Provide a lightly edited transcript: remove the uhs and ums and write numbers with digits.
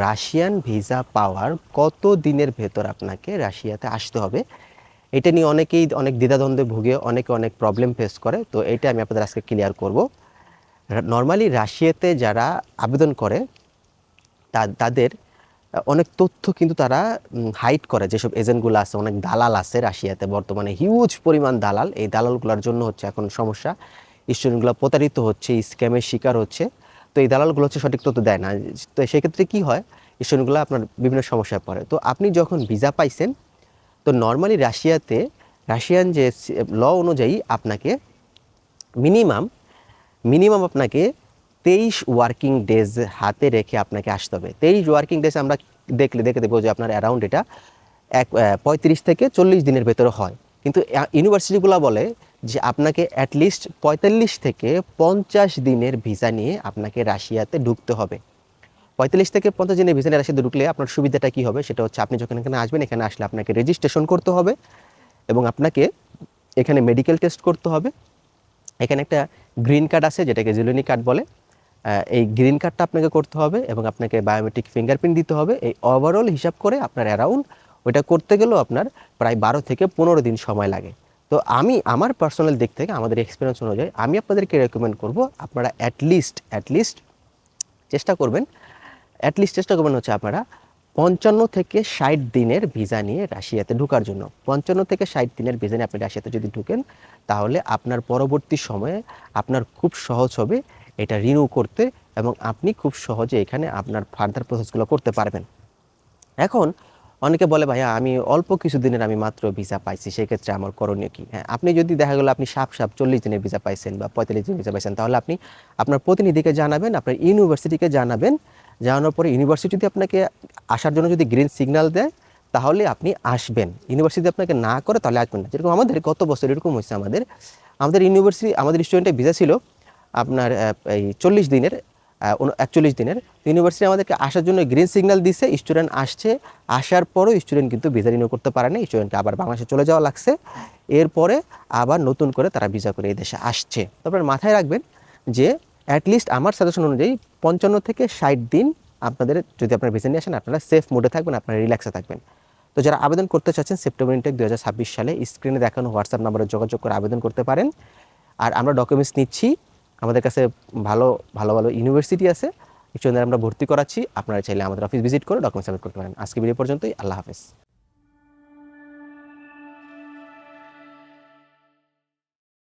Russian visa পাওয়ার কত দিনের ভেতর আপনাকে রাশিয়াতে আসতে হবে? এটা নিয়ে অনেকেই অনেক দ্বিধাদ্বন্দ্বে ভুগে অনেকে অনেক প্রবলেম ফেস করে। তো এইটা আমি আপনাদের আজকে ক্লিয়ার করব। নরমালি রাশিয়াতে যারা আবেদন করে তাদের অনেক তথ্য কিন্তু তারা হাইড করে। যেসব এজেন্টগুলো আছে, অনেক দালাল আছে রাশিয়াতে বর্তমানে হিউজ পরিমাণ দালাল। এই দালালগুলোর জন্য হচ্ছে এখন সমস্যা। স্টুডেন্টগুলো প্রতারিত হচ্ছে, স্ক্যামের শিকার হচ্ছে। তো এই দালালগুলো হচ্ছে সঠিক তথ্য দেয় না। তো সেক্ষেত্রে কী হয়, স্টুডেন্টগুলো আপনার বিভিন্ন সমস্যায় পড়ে। তো আপনি যখন ভিসা পাইছেন, তো নর্মালি রাশিয়াতে রাশিয়ান যে ল অনুযায়ী আপনাকে মিনিমাম মিনিমাম আপনাকে 23 ওয়ার্কিং ডেজ হাতে রেখে আপনাকে আসতে হবে। 23 ওয়ার্কিং ডেজ আমরা দেখে দেবো যে আপনার অ্যারাউন্ড এটা 35 থেকে 40 দিনের ভেতরে হয়। কিন্তু ইউনিভার্সিটিগুলো বলে যে আপনাকে অ্যাটলিস্ট 45 থেকে 50 দিনের ভিসা নিয়ে আপনাকে রাশিয়াতে ঢুকতে হবে। 45 থেকে 50 দিনের ভিসা নিয়ে রাশিয়াতে ঢুকলে আপনার সুবিধাটা কী হবে, সেটা হচ্ছে আপনি যখন এখানে আসবেন, এখানে আসলে আপনাকে রেজিস্ট্রেশন করতে হবে এবং আপনাকে এখানে মেডিকেল টেস্ট করতে হবে। এখানে একটা গ্রিন কার্ড আছে, যেটাকে জেলেনি কার্ড বলে। এই গ্রিন কার্ডটা আপনাকে করতে হবে এবং আপনাকে বায়োমেট্রিক ফিঙ্গারপ্রিন্ট দিতে হবে। এই ওভারঅল হিসাব করে আপনার অ্যারাউন্ড ওইটা করতে গেলেও আপনার প্রায় 12 থেকে 15 দিন সময় লাগে। তো আমি আমার পার্সোনাল দিক থেকে আমাদের এক্সপিরিয়েন্স অনুযায়ী আমি আপনাদেরকে রেকমেন্ড করব, আপনারা অ্যাটলিস্ট চেষ্টা করবেন হচ্ছে আপনারা 55 থেকে 60 দিনের ভিসা নিয়ে রাশিয়াতে ঢোকার জন্য। 55 থেকে 60 দিনের ভিসা নিয়ে আপনি রাশিয়াতে যদি ঢুকেন, তাহলে আপনার পরবর্তী সময়ে আপনার খুব সহজ হবে এটা রিনিউ করতে এবং আপনি খুব সহজে এখানে আপনার ফার্দার প্রসেসগুলো করতে পারবেন। এখন অনেকে বলে, ভাইয়া আমি অল্প কিছু দিনের আমি মাত্র ভিসা পাইছি, সেক্ষেত্রে আমার করণীয় কী? হ্যাঁ, আপনি যদি দেখা গেলো আপনি সাপ 40 দিনের ভিসা পাইছেন বা 45 দিনের ভিসা পাইছেন, তাহলে আপনি আপনার প্রতিনিধিকে জানাবেন, আপনার ইউনিভার্সিটিকে জানাবেন। জানানোর পরে ইউনিভার্সিটি যদি আপনাকে আসার জন্য যদি গ্রিন সিগন্যাল দেয়, তাহলে আপনি আসবেন। ইউনিভার্সিটি আপনাকে না করে তাহলে আসবেন না। যেরকম আমাদের গত বছর এরকম হয়েছে, আমাদের ইউনিভার্সিটি আমাদের স্টুডেন্টের ভিসা ছিল আপনার এই 40 দিনের 41 দিনের। ইউনিভার্সিটি আমাদেরকে আসার জন্য গ্রিন সিগন্যাল দিছে, স্টুডেন্ট আসছে। আসার পরও স্টুডেন্ট কিন্তু ভিসা রিনিউ করতে পারে না, স্টুডেন্টকে আবার বাংলাদেশে চলে যাওয়া লাগছে। এরপরে আবার নতুন করে তারা ভিসা করে এই দেশে আসছে। তারপরে মাথায় রাখবেন যে অ্যাটলিস্ট আমার সাজেশন অনুযায়ী 55 থেকে 60 দিন আপনাদের যদি আপনার ভিসা নিয়ে আসেন, আপনারা সেফ মোডে থাকবেন, আপনারা রিল্যাক্সে থাকবেন। তো যারা আবেদন করতে চাচ্ছেন সেপ্টেম্বর ইনটেক 2026 সালে স্ক্রিনে দেখানো হোয়াটসঅ্যাপ নাম্বারে যোগাযোগ করে আবেদন করতে পারেন। আর আমরা ডকুমেন্টস নিচ্ছি, আমাদের কাছে ভালো ভালো ভালো ইউনিভার্সিটি আছে, স্টুডেন্টদের আমরা ভর্তি করাচ্ছি। আপনারা চাইলে আমাদের অফিস ভিজিট করে ডকুমেন্টস সাবমিট করতে পারেন। আজকে ভিডিও পর্যন্তই। আল্লাহ হাফেজ।